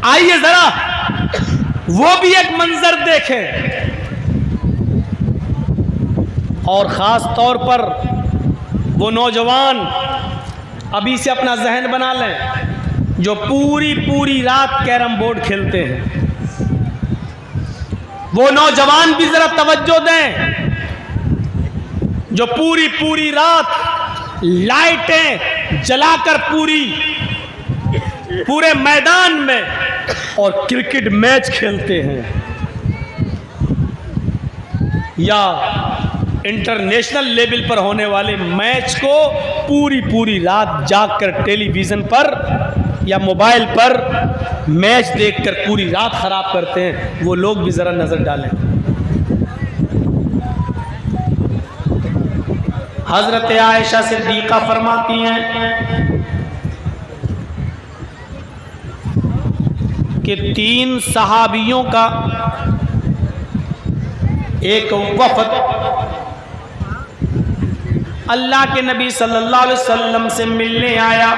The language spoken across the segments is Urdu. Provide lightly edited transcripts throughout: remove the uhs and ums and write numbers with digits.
آئیے ذرا وہ بھی ایک منظر دیکھیں، اور خاص طور پر وہ نوجوان ابھی سے اپنا ذہن بنا لیں جو پوری رات کیرم بورڈ کھیلتے ہیں، وہ نوجوان بھی ذرا توجہ دیں جو پوری رات لائٹیں جلا کر پورے میدان میں اور کرکٹ میچ کھیلتے ہیں، یا انٹرنیشنل لیول پر ہونے والے میچ کو پوری رات جاگ کر ٹیلی ویژن پر یا موبائل پر میچ دیکھ کر پوری رات خراب کرتے ہیں، وہ لوگ بھی ذرا نظر ڈالیں۔ حضرت عائشہ صدیقہ فرماتی ہیں کہ 3 صحابیوں کا ایک وفد اللہ کے نبی صلی اللہ علیہ وسلم سے ملنے آیا،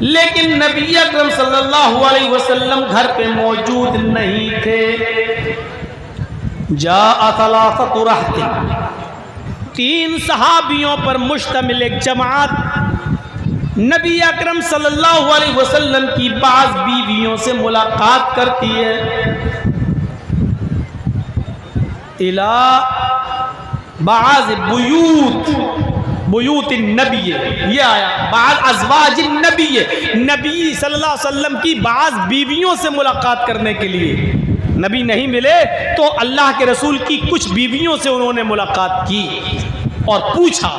لیکن نبی اکرم صلی اللہ علیہ وسلم گھر پہ موجود نہیں تھے۔ جاء 3 رہط، 3 صحابیوں پر مشتمل ایک جماعت نبی اکرم صلی اللہ علیہ وسلم کی بعض بیویوں سے ملاقات کرتی ہے۔ الى بعض بیوت النبی، یہ آیا بعض ازواج النبی، نبی صلی اللہ علیہ وسلم کی بعض بیویوں سے ملاقات کرنے کے لیے نبی نہیں ملے تو اللہ کے رسول کی کچھ بیویوں سے انہوں نے ملاقات کی اور پوچھا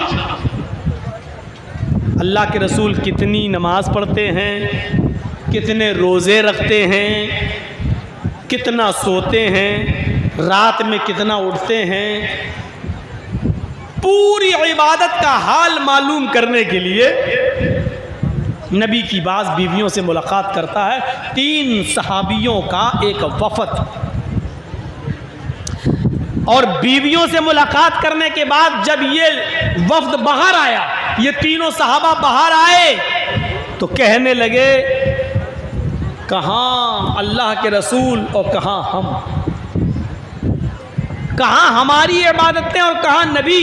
اللہ کے رسول کتنی نماز پڑھتے ہیں، کتنے روزے رکھتے ہیں، کتنا سوتے ہیں، رات میں کتنا اٹھتے ہیں، پوری عبادت کا حال معلوم کرنے کے لیے نبی کی بعض بیویوں سے ملاقات کرتا ہے۔ 3 صحابیوں کا ایک وفد، اور بیویوں سے ملاقات کرنے کے بعد جب یہ وفد باہر آیا، یہ تینوں صحابہ باہر آئے تو کہنے لگے کہاں اللہ کے رسول اور کہاں ہم، کہاں ہماری عبادتیں اور کہاں نبی؟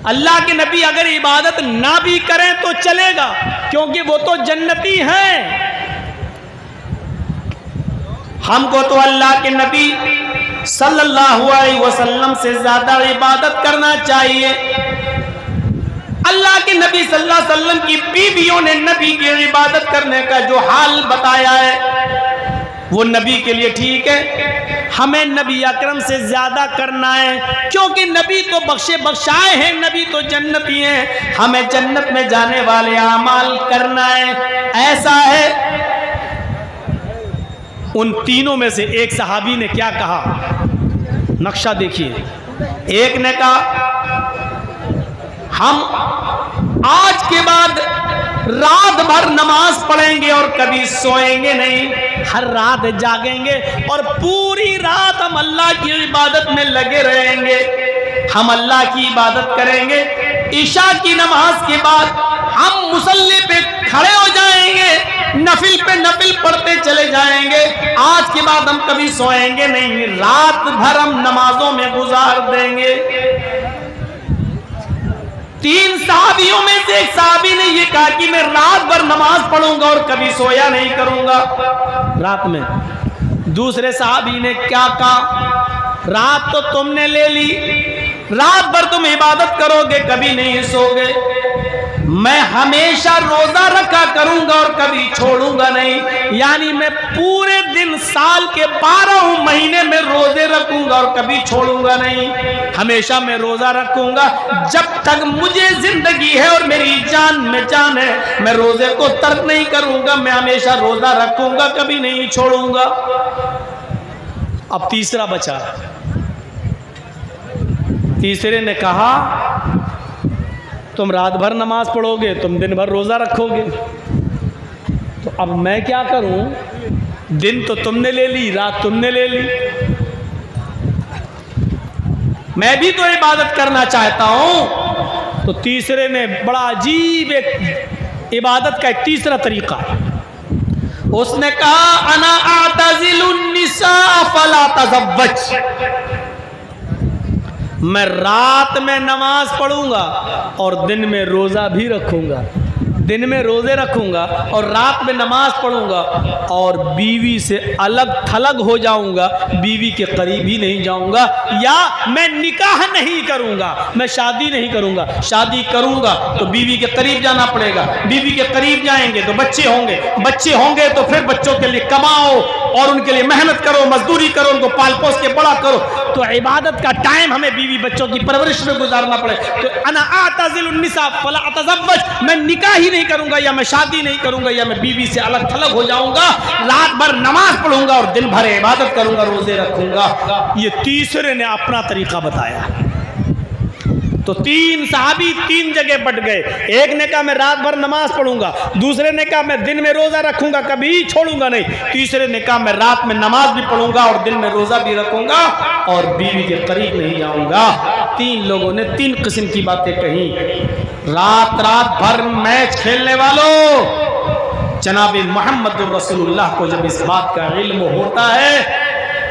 اللہ کے نبی اگر عبادت نہ بھی کریں تو چلے گا کیونکہ وہ تو جنتی ہیں، ہم کو تو اللہ کے نبی صلی اللہ علیہ وسلم سے زیادہ عبادت کرنا چاہیے۔ اللہ کے نبی صلی اللہ علیہ وسلم کی بیویوں نے نبی کی عبادت کرنے کا جو حال بتایا ہے وہ نبی کے لیے ٹھیک ہے، ہمیں نبی اکرم سے زیادہ کرنا ہے کیونکہ نبی تو بخشے بخشائے ہیں، نبی تو جنتی ہیں، ہمیں جنت میں جانے والے اعمال کرنا ہے۔ ایسا ہے ان تینوں میں سے ایک صحابی نے کیا کہا، نقشہ دیکھیے۔ ایک نے کہا ہم آج کے بعد رات بھر نماز پڑھیں گے اور کبھی سوئیں گے نہیں، ہر رات جاگیں گے اور پوری رات ہم اللہ کی عبادت میں لگے رہیں گے، ہم اللہ کی عبادت کریں گے، عشاء کی نماز کے بعد ہم مصلی پہ کھڑے ہو جائیں گے، نفل پہ نفل پڑھتے چلے جائیں گے، آج کے بعد ہم کبھی سوئیں گے نہیں، رات بھر ہم نمازوں میں گزار دیں گے۔ 3 صحابیوں میں سے ایک صحابی نے یہ کہا کہ میں رات بھر نماز پڑھوں گا اور کبھی سویا نہیں کروں گا رات میں۔ دوسرے صحابی نے کیا کہا، رات تو تم نے لے لی، رات بھر تم عبادت کرو گے کبھی نہیں سو گے، میں ہمیشہ روزہ رکھا کروں گا اور کبھی چھوڑوں گا نہیں، یعنی میں پورے دن سال کے 12 مہینے میں روزے رکھوں گا اور کبھی چھوڑوں گا نہیں، ہمیشہ میں روزہ رکھوں گا جب تک مجھے زندگی ہے اور میری جان میں جان ہے، میں روزے کو ترک نہیں کروں گا، میں ہمیشہ روزہ رکھوں گا کبھی نہیں چھوڑوں گا۔ اب تیسرا بچا، تیسرے نے کہا تم رات بھر نماز پڑھو گے، تم دن بھر روزہ رکھو گے، تو اب میں کیا کروں، دن تو تم نے لے لی، رات تم نے لے لی، میں بھی تو عبادت کرنا چاہتا ہوں۔ تو تیسرے نے بڑا عجیب ایک عبادت کا ایک تیسرا طریقہ ہے. اس نے کہا انا اعتزل النساء فلا تزوج، میں رات میں نماز پڑھوں گا اور دن میں روزہ بھی رکھوں گا، دن میں روزے رکھوں گا اور رات میں نماز پڑھوں گا اور بیوی سے الگ تھلگ ہو جاؤں گا، بیوی کے قریب ہی نہیں جاؤں گا، یا میں نکاح نہیں کروں گا، میں شادی نہیں کروں گا. شادی کروں گا تو بیوی کے قریب جانا پڑے گا، بیوی کے قریب جائیں گے تو بچے ہوں گے، بچے ہوں گے تو پھر بچوں کے لیے کماؤ اور ان کے لیے محنت کرو، مزدوری کرو، ان کو پال پوس کے بڑا کرو. تو عبادت کا ٹائم ہمیں بیوی بچوں کی پرورش میں گزارنا پڑے. تو انا اعتزل النساء فلا اتزوج، میں نکاح ہی نہیں کروں گا، یا میں شادی نہیں کروں گا، یا میں بیوی سے الگ تھلگ ہو جاؤں گا، رات بھر نماز پڑھوں گا اور دن بھر عبادت کروں گا، روزے رکھوں گا. یہ تیسرے نے اپنا طریقہ بتایا. تو تین صحابی تین جگہ بٹ گئے. ایک نے کہا میں رات بھر نماز پڑھوں گا، دوسرے نے کہا میں دن میں روزہ رکھوں گا، کبھی چھوڑوں گا نہیں، تیسرے نے کہا میں رات میں نماز بھی پڑھوں گا اور دن میں روزہ بھی رکھوں گا اور بیوی کے قریب نہیں جاؤں گا. تین لوگوں نے تین قسم کی باتیں کہیں. رات بھر میچ کھیلنے والوں، جناب محمد الرسول اللہ کو جب اس بات کا علم ہوتا ہے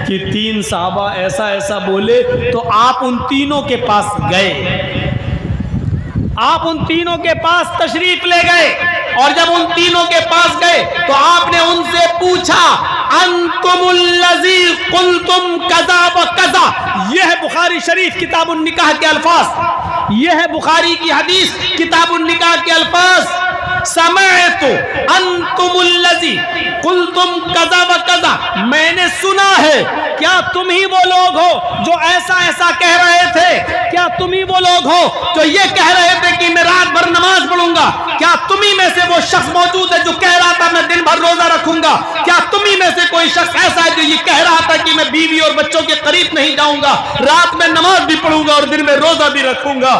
کہ تین صحابہ ایسا ایسا بولے تو آپ ان تینوں کے پاس گئے، آپ ان تینوں کے پاس تشریف لے گئے اور جب ان تینوں کے پاس گئے تو آپ نے ان سے پوچھا انتم الذی قلتم کذا و کذا. یہ ہے بخاری شریف کتاب النکاح کے الفاظ، یہ ہے بخاری کی حدیث کتاب النکاح کے الفاظ. سمعت انتم الذی قلتم کذا و کذا، میں نے سنا ہے. کیا تم ہی وہ لوگ ہو جو ایسا ایسا کہہ رہے تھے؟ کیا تم ہی وہ لوگ ہو جو یہ کہہ رہے تھے کہ میں رات بھر نماز پڑھوں گا؟ کیا تم ہی میں سے وہ شخص موجود ہے جو کہہ رہا تھا میں دن بھر روزہ رکھوں گا؟ کیا تم ہی میں سے کوئی شخص ایسا ہے جو یہ کہہ رہا تھا کہ میں بیوی اور بچوں کے قریب نہیں جاؤں گا، رات میں نماز بھی پڑھوں گا اور دن میں روزہ بھی رکھوں گا؟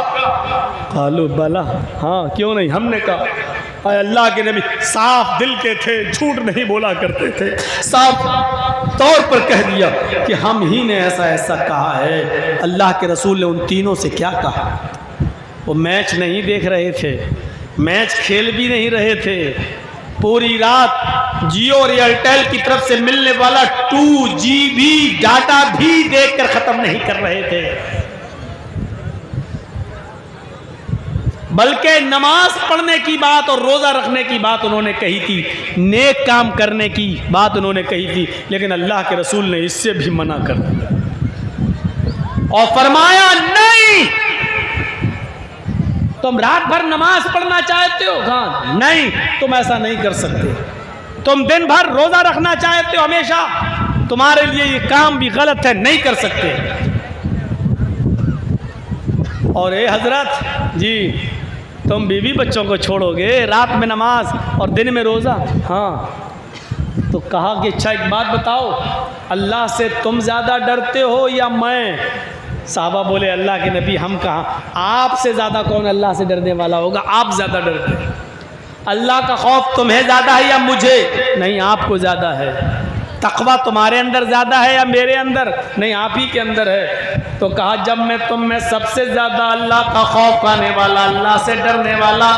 قالوا بلا، ہاں کیوں نہیں. ہم نے کہا اے اللہ کے نبی صاف دل کے تھے، جھوٹ نہیں بولا کرتے تھے، صاف طور پر کہہ دیا کہ ہم ہی نے ایسا ایسا کہا ہے. اللہ کے رسول نے ان تینوں سے کیا کہا؟ وہ میچ نہیں دیکھ رہے تھے، میچ کھیل بھی نہیں رہے تھے، پوری رات جیو اور ایئرٹیل کی طرف سے ملنے والا 2GB ڈاٹا بھی دیکھ کر ختم نہیں کر رہے تھے، بلکہ نماز پڑھنے کی بات اور روزہ رکھنے کی بات انہوں نے کہی تھی، نیک کام کرنے کی بات انہوں نے کہی تھی. لیکن اللہ کے رسول نے اس سے بھی منع کر دیا اور فرمایا نہیں، تم رات بھر نماز پڑھنا چاہتے ہو؟ ہاں نہیں، تم ایسا نہیں کر سکتے. تم دن بھر روزہ رکھنا چاہتے ہو ہمیشہ، تمہارے لیے یہ کام بھی غلط ہے، نہیں کر سکتے. اور اے حضرت جی، تم بیوی بچوں کو چھوڑو گے، رات میں نماز اور دن میں روزہ؟ ہاں. تو کہا کہ اچھا ایک بات بتاؤ، اللہ سے تم زیادہ ڈرتے ہو یا میں؟ صحابہ بولے اللہ کے نبی ہم کہاں، آپ سے زیادہ کون اللہ سے ڈرنے والا ہوگا؟ آپ زیادہ ڈرتے ہیں. اللہ کا خوف تمہیں زیادہ ہے یا مجھے؟ نہیں، آپ کو زیادہ ہے. تقویٰ تمہارے اندر زیادہ ہے یا میرے اندر؟ نہیں، آپ ہی کے اندر ہے. تو کہا جب میں تم میں سب سے زیادہ اللہ کا خوف کھانے والا، اللہ سے ڈرنے والا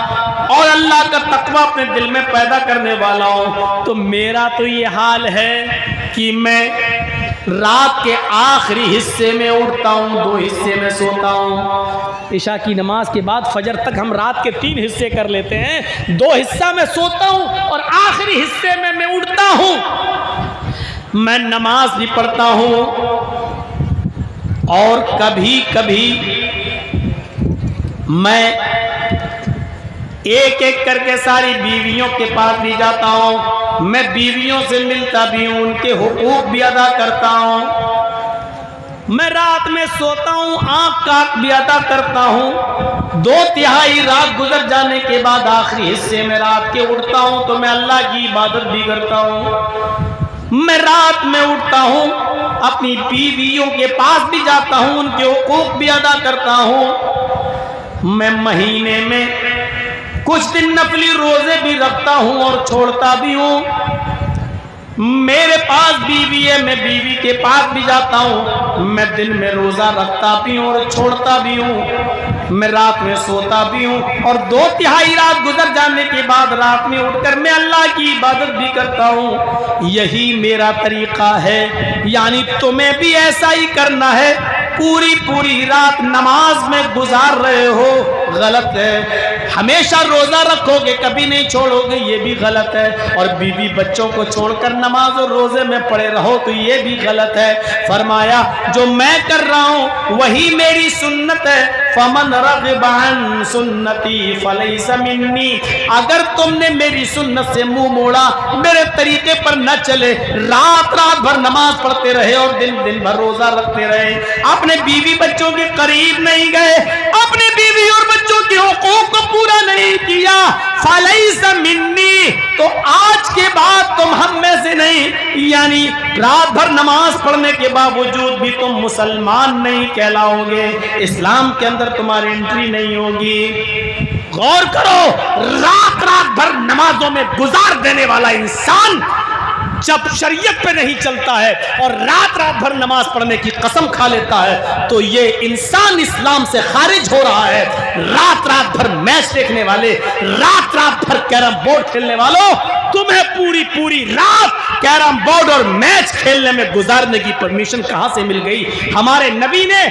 اور اللہ کا تقویٰ اپنے دل میں پیدا کرنے والا ہوں، تو میرا تو یہ حال ہے کہ میں رات کے آخری حصے میں اٹھتا ہوں، 2 حصے میں سوتا ہوں. عشاء کی نماز کے بعد فجر تک ہم رات کے 3 حصے کر لیتے ہیں، 2 حصہ میں سوتا ہوں اور آخری حصے میں میں اٹھتا ہوں، میں نماز بھی پڑھتا ہوں اور کبھی کبھی میں ایک ایک کر کے ساری بیویوں کے پاس بھی جاتا ہوں، میں بیویوں سے ملتا بھی ہوں، ان کے حقوق بھی ادا کرتا ہوں، میں رات میں سوتا ہوں، آنکھ کاٹ بھی ادا کرتا ہوں. 2/3 رات گزر جانے کے بعد آخری حصے میں رات کے اٹھتا ہوں تو میں اللہ کی عبادت بھی کرتا ہوں. میں رات میں اٹھتا ہوں، اپنی بیویوں کے پاس بھی جاتا ہوں، ان کے حقوق بھی ادا کرتا ہوں. میں مہینے میں کچھ دن نفلی روزے بھی رکھتا ہوں اور چھوڑتا بھی ہوں. میرے پاس بیوی ہے، میں بیوی کے پاس بھی جاتا ہوں، میں دن میں روزہ رکھتا بھی ہوں اور چھوڑتا بھی ہوں، میں رات میں سوتا بھی ہوں، اور 2/3 رات گزر جانے کے بعد رات میں اٹھ کر میں اللہ کی عبادت بھی کرتا ہوں۔ یہی میرا طریقہ ہے، یعنی تمہیں بھی ایسا ہی کرنا ہے۔ پوری رات نماز میں گزار رہے ہو، غلط ہے۔ ہمیشہ روزہ رکھو گے، کبھی نہیں چھوڑو گے، یہ بھی غلط ہے۔ اور بیوی بچوں کو چھوڑ کر نماز اور روزے میں پڑے رہو تو یہ بھی غلط ہے۔ فرمایا جو میں کر رہا ہوں وہی میری سنت ہے، فمن رغب عن سنتی فلیس منی۔ اگر تم نے میری سنت سے منہ موڑا، میرے طریقے پر نہ چلے، رات بھر نماز پڑھتے رہے اور دن بھر روزہ رکھتے رہے، اپنے بیوی بچوں کے قریب نہیں گئے، اپنے بیوی اور بچوں کے حقوق کو پورا نہیں کیا، فلیس منی، تو آج کے بعد تم ہم میں سے نہیں، یعنی رات بھر نماز پڑھنے کے باوجود بھی تم مسلمان نہیں کہلاؤ گے، اسلام کے اندر تمہاری انٹری نہیں ہوگی۔ غور کرو، رات بھر نمازوں میں گزار دینے والا انسان جب شریعت پہ نہیں چلتا ہے اور رات بھر نماز پڑھنے کی قسم کھا لیتا ہے تو یہ انسان اسلام سے خارج ہو رہا ہے۔ رات بھر میچ دیکھنے والے، رات بھر کیرم بورڈ کھیلنے والوں، تمہیں پوری رات کیرم بورڈ اور میچ کھیلنے میں گزارنے کی پرمیشن کہاں سے مل گئی؟ ہمارے نبی نے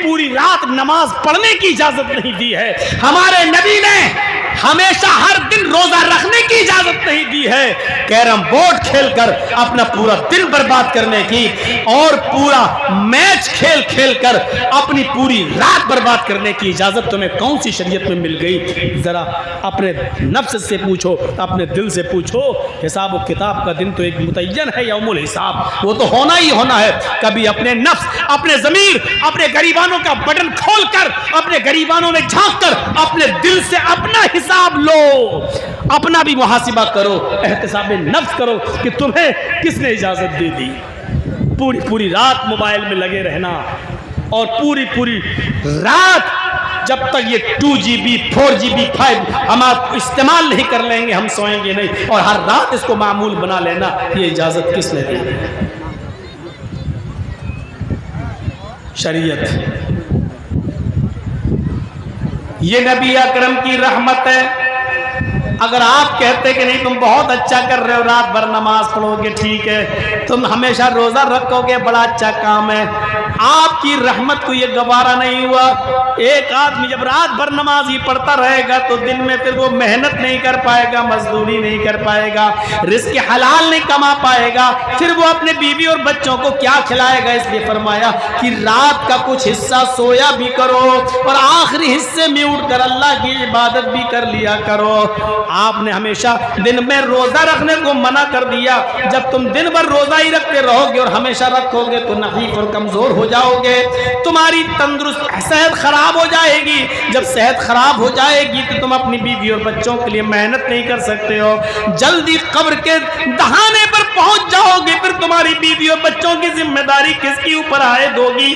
پوری رات نماز پڑھنے کی اجازت نہیں دی ہے، ہمارے نبی نے ہمیشہ ہر دن روزہ رکھنے کی اجازت نہیں دی ہے۔ کیرم بورڈ کھیل کر اپنا پورا دن برباد کرنے کی اور پورا میچ کھیل کر اپنی پوری رات برباد کرنے کی اجازت تمہیں کون سی شریعت میں مل گئی؟ ذرا اپنے نفس سے پوچھو، اپنے دل سے پوچھو۔ حساب و کتاب کا دن تو ایک متعین ہے، یوم الحساب، وہ تو ہونا ہی ہونا ہے۔ کبھی اپنے نفس، اپنے ضمیر، اپنے گریبانوں کا بٹن کھول کر، اپنے گریبانوں میں جھانک کر اپنے دل سے اپنا حساب لو، اپنا بھی محاسبہ کرو، احتساب نفس کرو کہ تمہیں کس نے اجازت دے دی پوری رات موبائل میں لگے رہنا، اور پوری رات جب تک یہ 2GB 4GB 5 ہم آپ استعمال نہیں کر لیں گے ہم سوئیں گے نہیں، اور ہر رات اس کو معمول بنا لینا، یہ اجازت کس نے دی؟ شریعت۔ یہ نبی اکرم کی رحمت ہے۔ اگر آپ کہتے کہ نہیں تم بہت اچھا کر رہے ہو، رات بھر نماز پڑھو گے، ٹھیک ہے، تم ہمیشہ روزہ رکھو گے، بڑا اچھا کام ہے، آپ کی رحمت کو یہ گوارا نہیں ہوا۔ ایک آدمی جب رات بھر نماز ہی پڑھتا رہے گا تو دن میں پھر وہ محنت نہیں کر پائے گا، مزدوری نہیں کر پائے گا، رزق حلال نہیں کما پائے گا، پھر وہ اپنے بیوی اور بچوں کو کیا کھلائے گا؟ اس لیے فرمایا کہ رات کا کچھ حصہ سویا بھی کرو اور آخری حصے میں اٹھ کر اللہ کی عبادت بھی کر لیا کرو۔ آپ نے ہمیشہ دن میں روزہ رکھنے کو منع کر دیا۔ جب تم دن بھر روزہ ہی رکھتے رہو گے اور ہمیشہ رکھو گے تو نحیف اور کمزور ہو جاؤ گے، تمہاری تندرست صحت خراب ہو جائے گی۔ جب صحت خراب ہو جائے گی تو تم اپنی بیوی اور بچوں کے لیے محنت نہیں کر سکتے ہو، جلدی قبر کے دہانے پر پہنچ جاؤ گے، پھر تمہاری بیوی اور بچوں کی ذمہ داری کس کی اوپر عائد ہوگی؟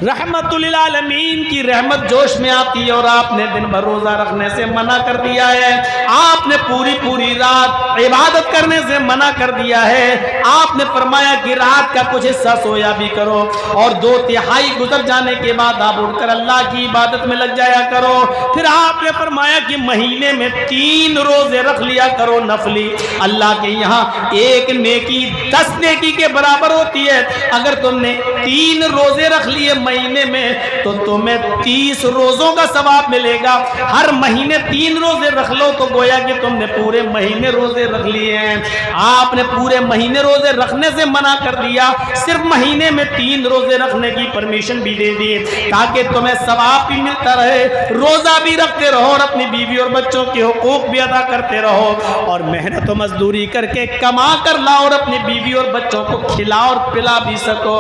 رحمت للعالمین کی رحمت جوش میں آتی ہے اور آپ نے دن بھر روزہ رکھنے سے منع کر دیا ہے، آپ نے پوری رات عبادت کرنے سے منع کر دیا ہے۔ آپ نے فرمایا کہ رات کا کچھ حصہ سویا بھی کرو اور 2/3 گزر جانے کے بعد آپ اٹھ کر اللہ کی عبادت میں لگ جایا کرو۔ پھر آپ نے فرمایا کہ مہینے میں 3 روزے رکھ لیا کرو نفلی، اللہ کے یہاں ایک نیکی 10 نیکی کے برابر ہوتی ہے۔ اگر تم نے 3 روزے رکھ لیے مہینے میں تو تمہیں 30 روزوں کا ثواب ملے گا۔ ہر مہینے 3 روزے رکھ لو تو گویا کہ تم نے پورے مہینے روزے رکھ لیے ہیں۔ آپ نے پورے مہینے روزے رکھنے سے منع کر دیا، صرف مہینے میں 3 روزے رکھنے کی پرمیشن بھی دے دی تاکہ تمہیں ثواب بھی ملتا رہے، روزہ بھی رکھتے رہو اور اپنی بیوی اور بچوں کے حقوق بھی ادا کرتے رہو، اور محنت و مزدوری کر کے کما کر لاؤ اور اپنی بیوی اور بچوں کو کھلا اور پلا بھی سکو۔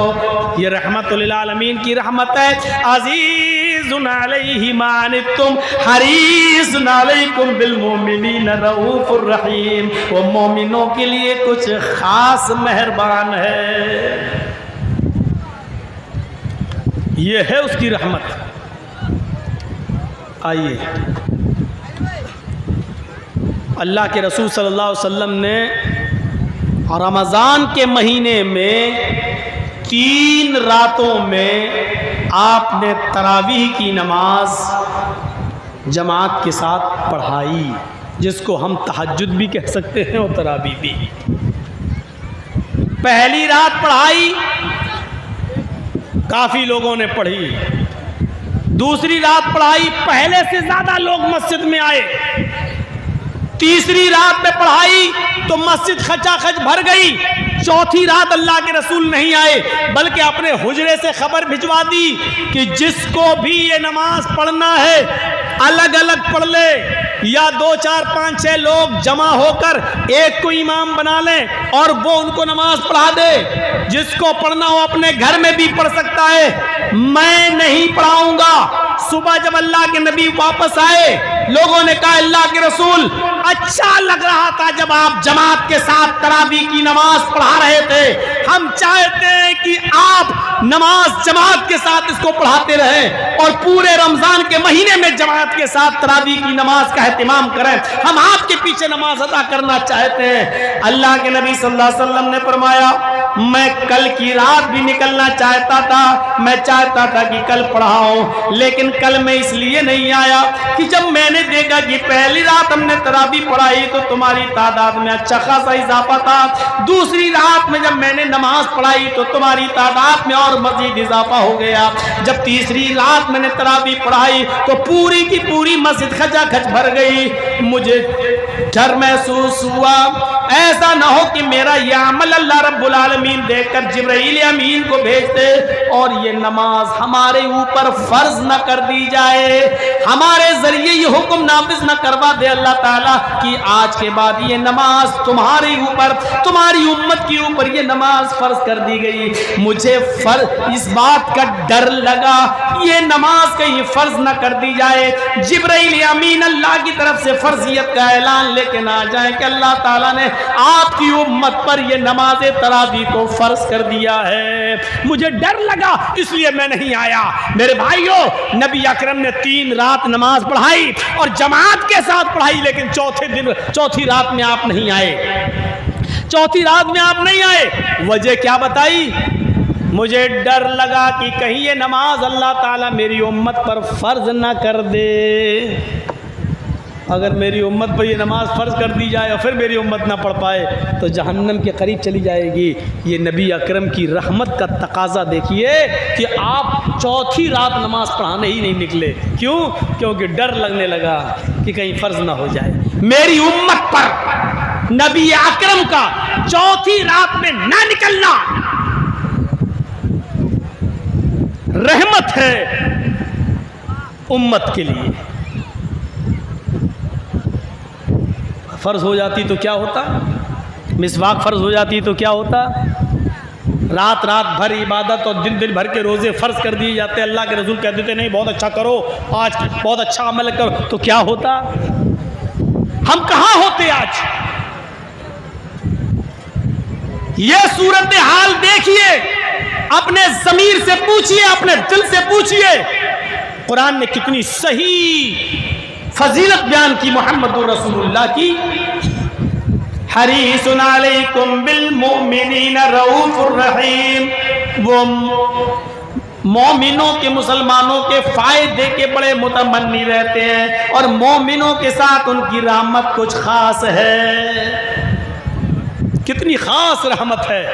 یہ رحمت للعالمین کی رحمت ہے۔ عزیز علیہ ما عنتم حریص علیکم بالمؤمنین رؤوف الرحیم، وہ مومنوں کے لیے کچھ خاص مہربان ہے۔ یہ ہے اس کی رحمت۔ آئیے، اللہ کے رسول صلی اللہ علیہ وسلم نے اور رمضان کے مہینے میں 3 راتوں میں آپ نے تراویح کی نماز جماعت کے ساتھ پڑھائی، جس کو ہم تہجد بھی کہہ سکتے ہیں اور تراویح بھی۔ پہلی رات پڑھائی، کافی لوگوں نے پڑھی۔ دوسری رات پڑھائی، پہلے سے زیادہ لوگ مسجد میں آئے۔ تیسری رات میں پڑھائی تو مسجد خچا خچ بھر گئی۔ چوتھی رات اللہ کے رسول نہیں آئے، بلکہ اپنے حجرے سے خبر بھجوا دی کہ جس کو بھی یہ نماز پڑھنا ہے الگ الگ پڑھ لے، یا 2 4 5 6 لوگ جمع ہو کر ایک کو امام بنا لیں اور وہ ان کو نماز پڑھا دے۔ جس کو پڑھنا ہو اپنے گھر میں بھی پڑھ سکتا ہے، میں نہیں پڑھاؤں گا۔ صبح جب اللہ کے نبی واپس آئے، لوگوں نے کہا اللہ کے رسول اچھا لگ رہا تھا جب آپ جماعت کے ساتھ تراویح کی نماز پڑھا رہے تھے، ہم چاہتے ہیں کہ آپ نماز جماعت کے ساتھ اس کو پڑھاتے رہیں اور پورے رمضان کے مہینے میں جماعت کے ساتھ تراویح کی نماز کا اہتمام کریں، ہم آپ کے پیچھے نماز ادا کرنا چاہتے ہیں۔ اللہ کے نبی صلی اللہ علیہ وسلم نے فرمایا میں کل کی رات بھی نکلنا چاہتا تھا، میں چاہتا تھا کہ کل پڑھاؤں، لیکن کل میں اس لیے نہیں آیا کہ جب میں نے دیکھا کہ پہلی رات ہم نے تراویح پڑھائی تو تمہاری تعداد میں اچھا خاصا اضافہ تھا، دوسری رات میں جب میں نے نماز پڑھائی تو تمہاری تعداد میں اور مزید اضافہ ہو گیا، جب تیسری رات میں نے تراویح پڑھائی تو پوری کی پوری مسجد خچا کھچ بھر گئی۔ مجھے ڈر محسوس ہوا ایسا نہ ہو کہ میرا یہ عمل اللہ رب العالمین دیکھ کر جبرائیل امین کو بھیج دے اور یہ نماز ہمارے اوپر فرض نہ کر دی جائے، ہمارے ذریعے یہ حکم نافذ نہ کروا دے اللہ تعالیٰ کہ آج کے بعد یہ نماز تمہارے اوپر، تمہاری امت کے اوپر یہ نماز فرض کر دی گئی۔ مجھے اس بات کا ڈر لگا یہ نماز کہیں فرض نہ کر دی جائے، جبرائیل امین اللہ کی طرف سے فرضیت کا اعلان لے کے نہ آ جائے کہ اللہ تعالیٰ نے آپ کی امت پر یہ نماز تراویح کو فرض کر دیا ہے۔ مجھے ڈر لگا اس لیے میں نہیں آیا۔ میرے بھائیوں، نبی اکرم نے 3 رات نماز پڑھائی اور جماعت کے ساتھ پڑھائی، لیکن چوتھی رات میں آپ نہیں آئے۔ چوتھی رات میں آپ نہیں آئے، وجہ کیا بتائی؟ مجھے ڈر لگا کہ کہیں یہ نماز اللہ تعالیٰ میری امت پر فرض نہ کر دے۔ اگر میری امت پر یہ نماز فرض کر دی جائے اور پھر میری امت نہ پڑھ پائے تو جہنم کے قریب چلی جائے گی۔ یہ نبی اکرم کی رحمت کا تقاضا دیکھیے کہ آپ چوتھی رات نماز پڑھانے ہی نہیں نکلے۔ کیوں؟ کیونکہ ڈر لگنے لگا کہ کہیں فرض نہ ہو جائے۔ میری امت پر نبی اکرم کا چوتھی رات میں نہ نکلنا رحمت ہے امت کے لیے۔ فرض ہو جاتی تو کیا ہوتا؟ مسواک فرض ہو جاتی تو کیا ہوتا؟ رات رات بھر عبادت اور دن بھر کے روزے فرض کر دیے جاتے، اللہ کے رسول کہتے تھے نہیں بہت اچھا کرو، آج بہت اچھا عمل کرو، تو کیا ہوتا؟ ہم کہاں ہوتے آج؟ یہ صورتحال دیکھیے، اپنے ضمیر سے پوچھئے، اپنے دل سے پوچھئے، قرآن نے کتنی صحیح فضیلت بیان کی محمد رسول اللہ کی۔ حریص علیکم بالمؤمنین رؤوف الرحیم، وہ مومنوں کے، مسلمانوں کے فائدے کے بڑے متمنی رہتے ہیں اور مومنوں کے ساتھ ان کی رحمت کچھ خاص ہے۔ کتنی خاص رحمت ہے۔